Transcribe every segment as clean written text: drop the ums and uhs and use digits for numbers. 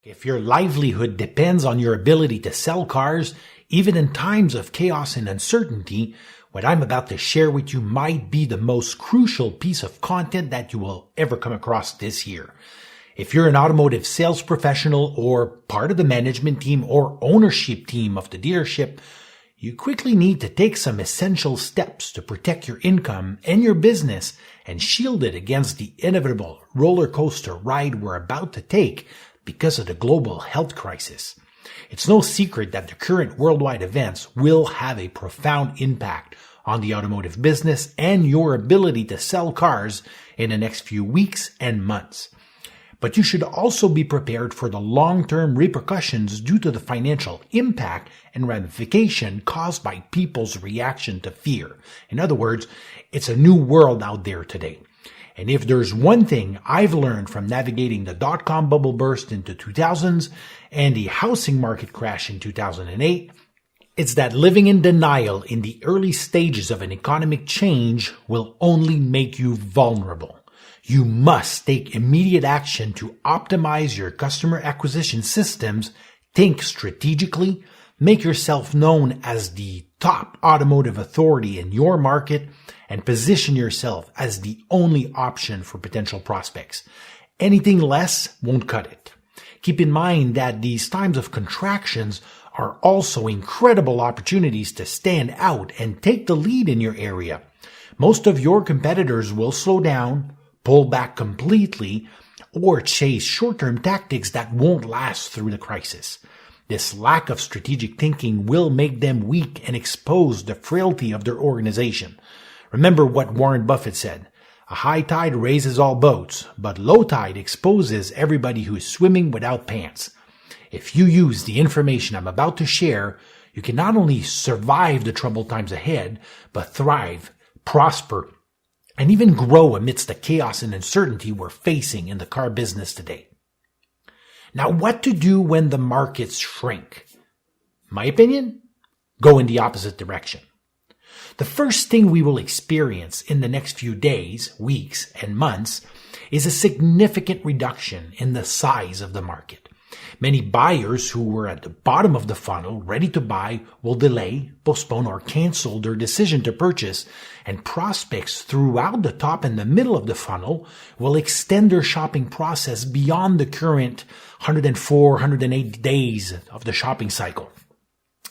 If your livelihood depends on your ability to sell cars, even in times of chaos and uncertainty, what I'm about to share with you might be the most crucial piece of content that you will ever come across this year. If you're an automotive sales professional or part of the management team or ownership team of the dealership, you quickly need to take some essential steps to protect your income and your business and shield it against the inevitable roller coaster ride we're about to take because of the global health crisis. It's no secret that the current worldwide events will have a profound impact on the automotive business and your ability to sell cars in the next few weeks and months. But you should also be prepared for the long-term repercussions due to the financial impact and ramification caused by people's reaction to fear. In other words, it's a new world out there today. And if there's one thing I've learned from navigating the dot-com bubble burst into 2000s and the housing market crash in 2008, it's that living in denial in the early stages of an economic change will only make you vulnerable. You must take immediate action to optimize your customer acquisition systems, think strategically, make yourself known as the top automotive authority in your market, and position yourself as the only option for potential prospects. Anything less won't cut it. Keep in mind that these times of contractions are also incredible opportunities to stand out and take the lead in your area. Most of your competitors will slow down, pull back completely, or chase short-term tactics that won't last through the crisis. This lack of strategic thinking will make them weak and expose the frailty of their organization. Remember what Warren Buffett said, "A high tide raises all boats, but low tide exposes everybody who is swimming without pants." If you use the information I'm about to share, you can not only survive the troubled times ahead, but thrive, prosper, and even grow amidst the chaos and uncertainty we're facing in the car business today. Now, what to do when the markets shrink? My opinion? Go in the opposite direction. The first thing we will experience in the next few days, weeks, and months is a significant reduction in the size of the market. Many buyers who were at the bottom of the funnel, ready to buy, will delay, postpone, or cancel their decision to purchase, and prospects throughout the top and the middle of the funnel will extend their shopping process beyond the current 104, 108 days of the shopping cycle.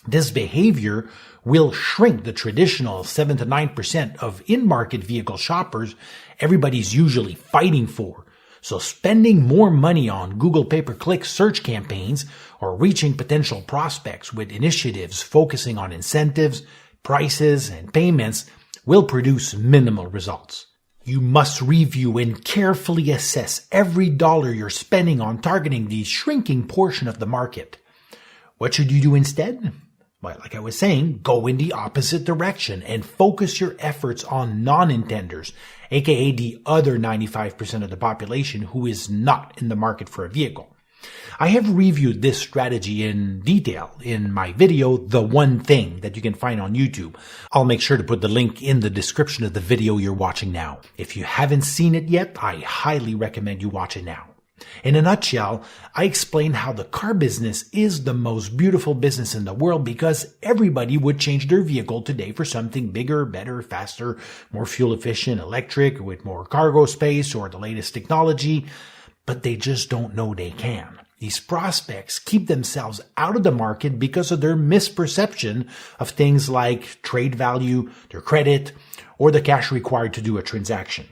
This behavior will shrink the traditional 7 to 9% of in-market vehicle shoppers everybody's usually fighting for. So spending more money on Google pay-per-click search campaigns or reaching potential prospects with initiatives focusing on incentives, prices, and payments will produce minimal results. You must review and carefully assess every dollar you're spending on targeting the shrinking portion of the market. What should you do instead? Well, like I was saying, go in the opposite direction and focus your efforts on non-intenders, aka the other 95% of the population who is not in the market for a vehicle. I have reviewed this strategy in detail in my video, The One Thing, that you can find on YouTube. I'll make sure to put the link in the description of the video you're watching now. If you haven't seen it yet, I highly recommend you watch it now. In a nutshell, I explain how the car business is the most beautiful business in the world because everybody would change their vehicle today for something bigger, better, faster, more fuel efficient, electric, with more cargo space or the latest technology, but they just don't know they can. These prospects keep themselves out of the market because of their misperception of things like trade value, their credit, or the cash required to do a transaction.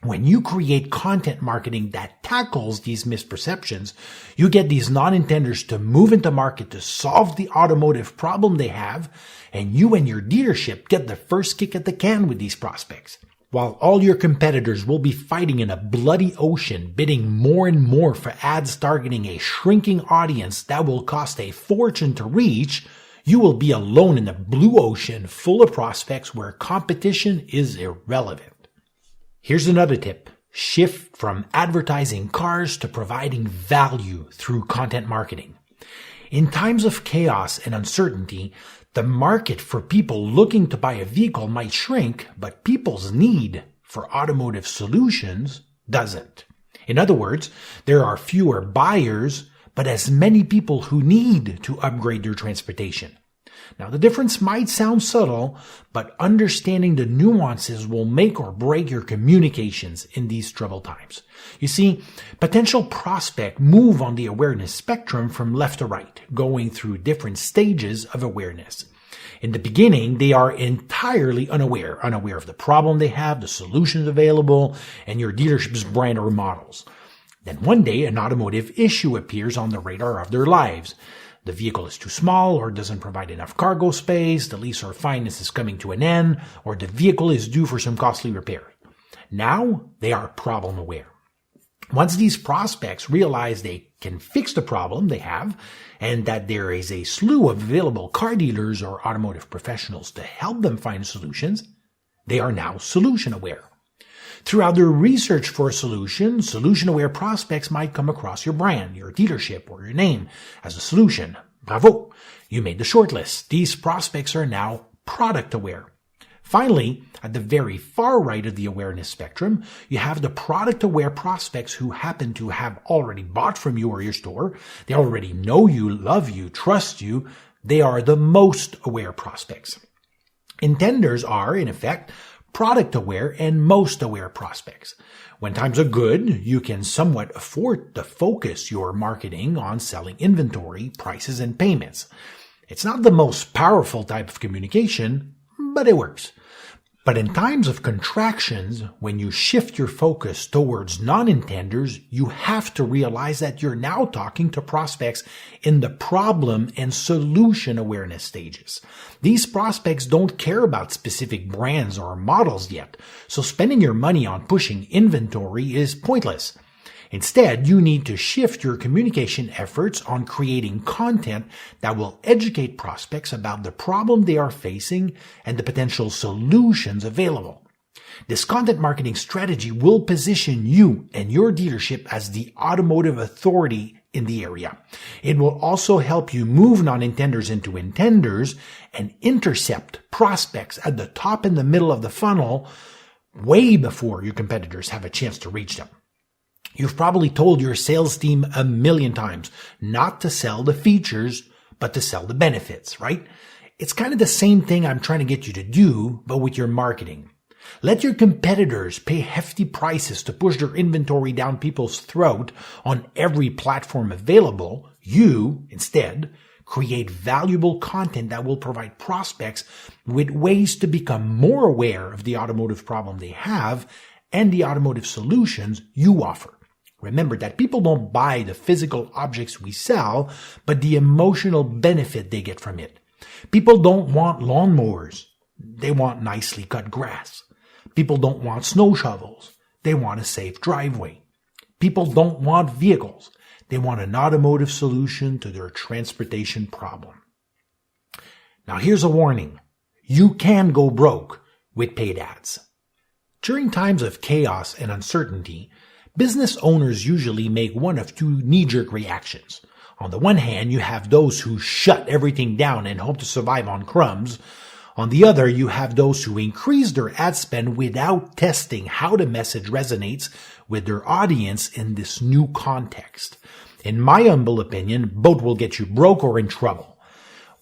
When you create content marketing that tackles these misperceptions, you get these non-intenders to move into market to solve the automotive problem they have, and you and your dealership get the first kick at the can with these prospects. While all your competitors will be fighting in a bloody ocean, bidding more and more for ads targeting a shrinking audience that will cost a fortune to reach, you will be alone in a blue ocean full of prospects where competition is irrelevant. Here's another tip. Shift from advertising cars to providing value through content marketing. In times of chaos and uncertainty, the market for people looking to buy a vehicle might shrink, but people's need for automotive solutions doesn't. In other words, there are fewer buyers, but as many people who need to upgrade their transportation. Now, the difference might sound subtle, but understanding the nuances will make or break your communications in these troubled times. You see, potential prospects move on the awareness spectrum from left to right, going through different stages of awareness. In the beginning, they are entirely unaware of the problem they have, the solutions available, and your dealership's brand or models. Then one day, an automotive issue appears on the radar of their lives. The vehicle is too small or doesn't provide enough cargo space, the lease or finance is coming to an end, or the vehicle is due for some costly repair. Now, they are problem aware. Once these prospects realize they can fix the problem they have and that there is a slew of available car dealers or automotive professionals to help them find solutions, they are now solution aware. Throughout their research for a solution, solution-aware prospects might come across your brand, your dealership, or your name as a solution. Bravo! You made the shortlist. These prospects are now product-aware. Finally, at the very far right of the awareness spectrum, you have the product-aware prospects who happen to have already bought from you or your store. They already know you, love you, trust you. They are the most aware prospects. Intenders are, in effect, product-aware and most aware prospects. When times are good, you can somewhat afford to focus your marketing on selling inventory, prices, and payments. It's not the most powerful type of communication, but it works. But in times of contractions, when you shift your focus towards non-intenders, you have to realize that you're now talking to prospects in the problem and solution awareness stages. These prospects don't care about specific brands or models yet, so spending your money on pushing inventory is pointless. Instead, you need to shift your communication efforts on creating content that will educate prospects about the problem they are facing and the potential solutions available. This content marketing strategy will position you and your dealership as the automotive authority in the area. It will also help you move non-intenders into intenders and intercept prospects at the top and the middle of the funnel way before your competitors have a chance to reach them. You've probably told your sales team 1,000,000 times not to sell the features, but to sell the benefits, right? It's kind of the same thing I'm trying to get you to do, but with your marketing. Let your competitors pay hefty prices to push their inventory down people's throat on every platform available. You, instead, create valuable content that will provide prospects with ways to become more aware of the automotive problem they have and the automotive solutions you offer. Remember that people don't buy the physical objects we sell, but the emotional benefit they get from it. People don't want lawnmowers. They want nicely cut grass. People don't want snow shovels. They want a safe driveway. People don't want vehicles. They want an automotive solution to their transportation problem. Now here's a warning. You can go broke with paid ads. During times of chaos and uncertainty, business owners usually make one of two knee-jerk reactions. On the one hand, you have those who shut everything down and hope to survive on crumbs. On the other, you have those who increase their ad spend without testing how the message resonates with their audience in this new context. In my humble opinion, both will get you broke or in trouble.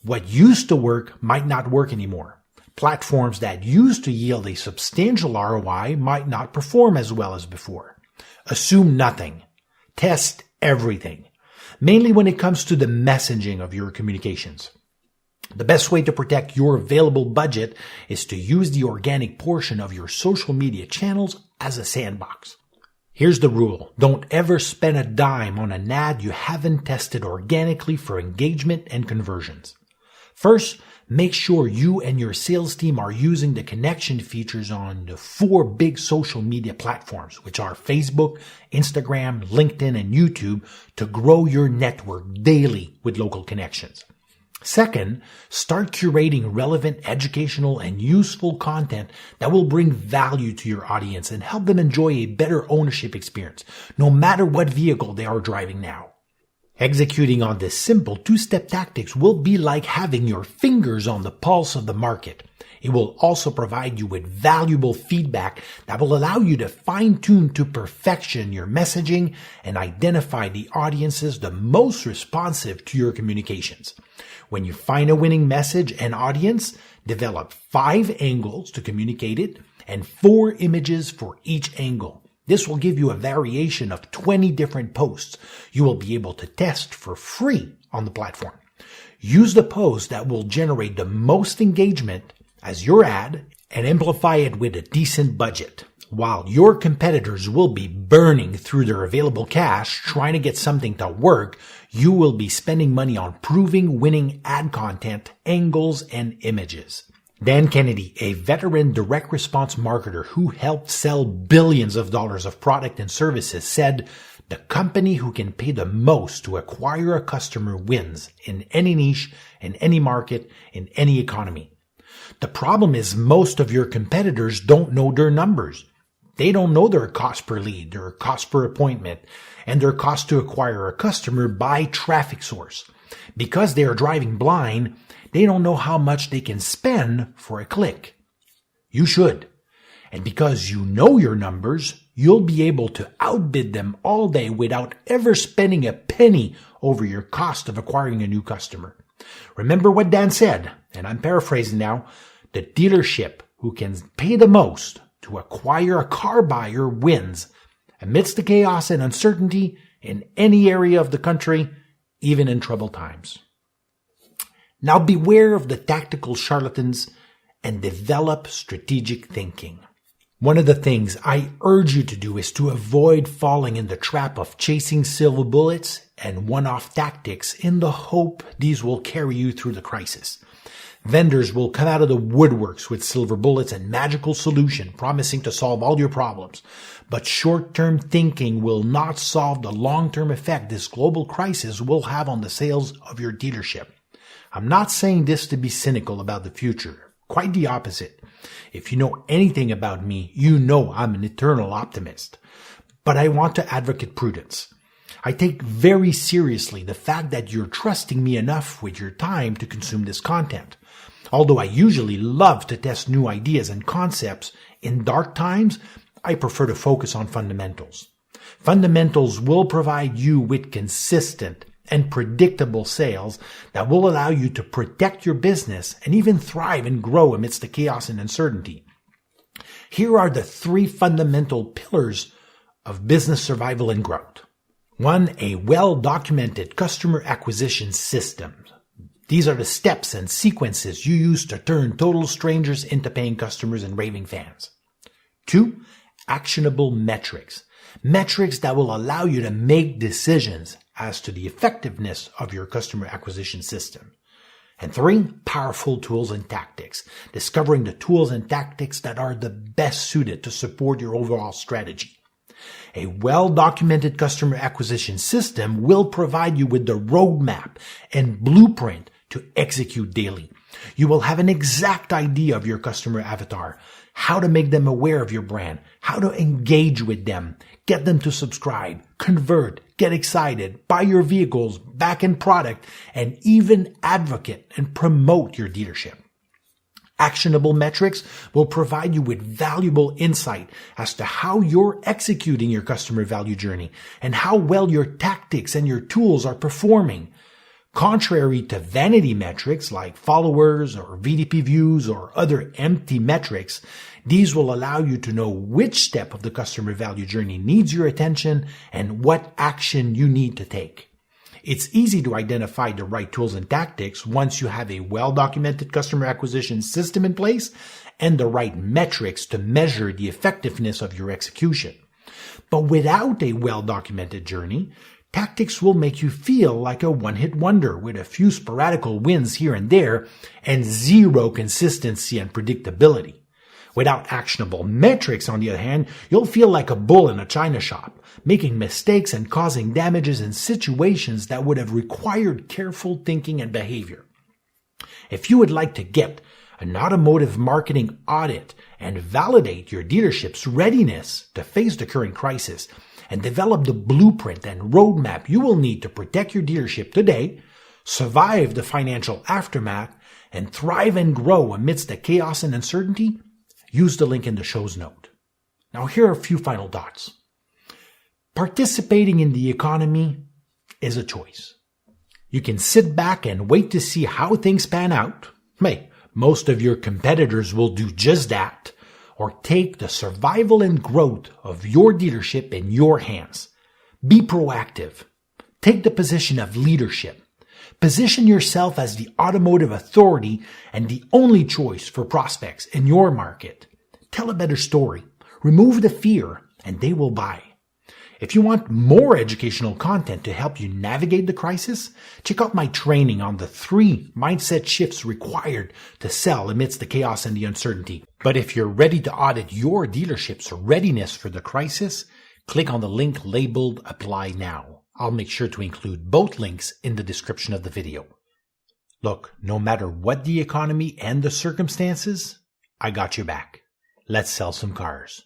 What used to work might not work anymore. Platforms that used to yield a substantial ROI might not perform as well as before. Assume nothing. Test everything, mainly when it comes to the messaging of your communications. The best way to protect your available budget is to use the organic portion of your social media channels as a sandbox. Here's the rule. Don't ever spend a dime on an ad you haven't tested organically for engagement and conversions. First, make sure you and your sales team are using the connection features on the 4 big social media platforms, which are Facebook, Instagram, LinkedIn, and YouTube, to grow your network daily with local connections. Second, start curating relevant, educational, and useful content that will bring value to your audience and help them enjoy a better ownership experience, no matter what vehicle they are driving now. Executing on this simple 2-step tactics will be like having your fingers on the pulse of the market. It will also provide you with valuable feedback that will allow you to fine-tune to perfection your messaging and identify the audiences the most responsive to your communications. When you find a winning message and audience, develop 5 angles to communicate it and 4 images for each angle. This will give you a variation of 20 different posts you will be able to test for free on the platform. Use the post that will generate the most engagement as your ad and amplify it with a decent budget. While your competitors will be burning through their available cash trying to get something to work, you will be spending money on proving winning ad content, angles, and images. Dan Kennedy, a veteran direct response marketer who helped sell billions of dollars of product and services, said, "The company who can pay the most to acquire a customer wins in any niche, in any market, in any economy." The problem is most of your competitors don't know their numbers. They don't know their cost per lead, their cost per appointment, and their cost to acquire a customer by traffic source. Because they are driving blind, they don't know how much they can spend for a click. You should. And because you know your numbers, you'll be able to outbid them all day without ever spending a penny over your cost of acquiring a new customer. Remember what Dan said, and I'm paraphrasing now, the dealership who can pay the most to acquire a car buyer wins amidst the chaos and uncertainty in any area of the country, even in troubled times. Now beware of the tactical charlatans and develop strategic thinking. One of the things I urge you to do is to avoid falling in the trap of chasing silver bullets and one-off tactics in the hope these will carry you through the crisis. Vendors will come out of the woodworks with silver bullets and magical solution promising to solve all your problems. But short-term thinking will not solve the long-term effect this global crisis will have on the sales of your dealership. I'm not saying this to be cynical about the future. Quite the opposite. If you know anything about me, you know I'm an eternal optimist. But I want to advocate prudence. I take very seriously the fact that you're trusting me enough with your time to consume this content. Although I usually love to test new ideas and concepts, in dark times, I prefer to focus on fundamentals. Fundamentals will provide you with consistent and predictable sales that will allow you to protect your business and even thrive and grow amidst the chaos and uncertainty. Here are the 3 fundamental pillars of business survival and growth. 1, a well-documented customer acquisition system. These are the steps and sequences you use to turn total strangers into paying customers and raving fans. 2, actionable metrics. Metrics that will allow you to make decisions as to the effectiveness of your customer acquisition system. And 3, powerful tools and tactics. Discovering the tools and tactics that are the best suited to support your overall strategy. A well-documented customer acquisition system will provide you with the roadmap and blueprint to execute daily. You will have an exact idea of your customer avatar, how to make them aware of your brand, how to engage with them, get them to subscribe, convert, get excited, buy your vehicles, back end product, and even advocate and promote your dealership. Actionable metrics will provide you with valuable insight as to how you're executing your customer value journey and how well your tactics and your tools are performing. Contrary to vanity metrics like followers or VDP views or other empty metrics, these will allow you to know which step of the customer value journey needs your attention and what action you need to take. It's easy to identify the right tools and tactics once you have a well-documented customer acquisition system in place and the right metrics to measure the effectiveness of your execution. But without a well-documented journey, tactics will make you feel like a one-hit wonder with a few sporadical wins here and there and zero consistency and predictability. Without actionable metrics, on the other hand, you'll feel like a bull in a china shop, making mistakes and causing damages in situations that would have required careful thinking and behavior. If you would like to get an automotive marketing audit and validate your dealership's readiness to face the current crisis and develop the blueprint and roadmap you will need to protect your dealership today, survive the financial aftermath, and thrive and grow amidst the chaos and uncertainty, use the link in the show's note. Now here are a few final thoughts. Participating in the economy is a choice. You can sit back and wait to see how things pan out. Hey, most of your competitors will do just that, or take the survival and growth of your dealership in your hands. Be proactive. Take the position of leadership. Position yourself as the automotive authority and the only choice for prospects in your market. Tell a better story. Remove the fear, and they will buy. If you want more educational content to help you navigate the crisis, check out my training on the 3 mindset shifts required to sell amidst the chaos and the uncertainty. But if you're ready to audit your dealership's readiness for the crisis, click on the link labeled Apply Now. I'll make sure to include both links in the description of the video. Look, no matter what the economy and the circumstances, I got your back. Let's sell some cars.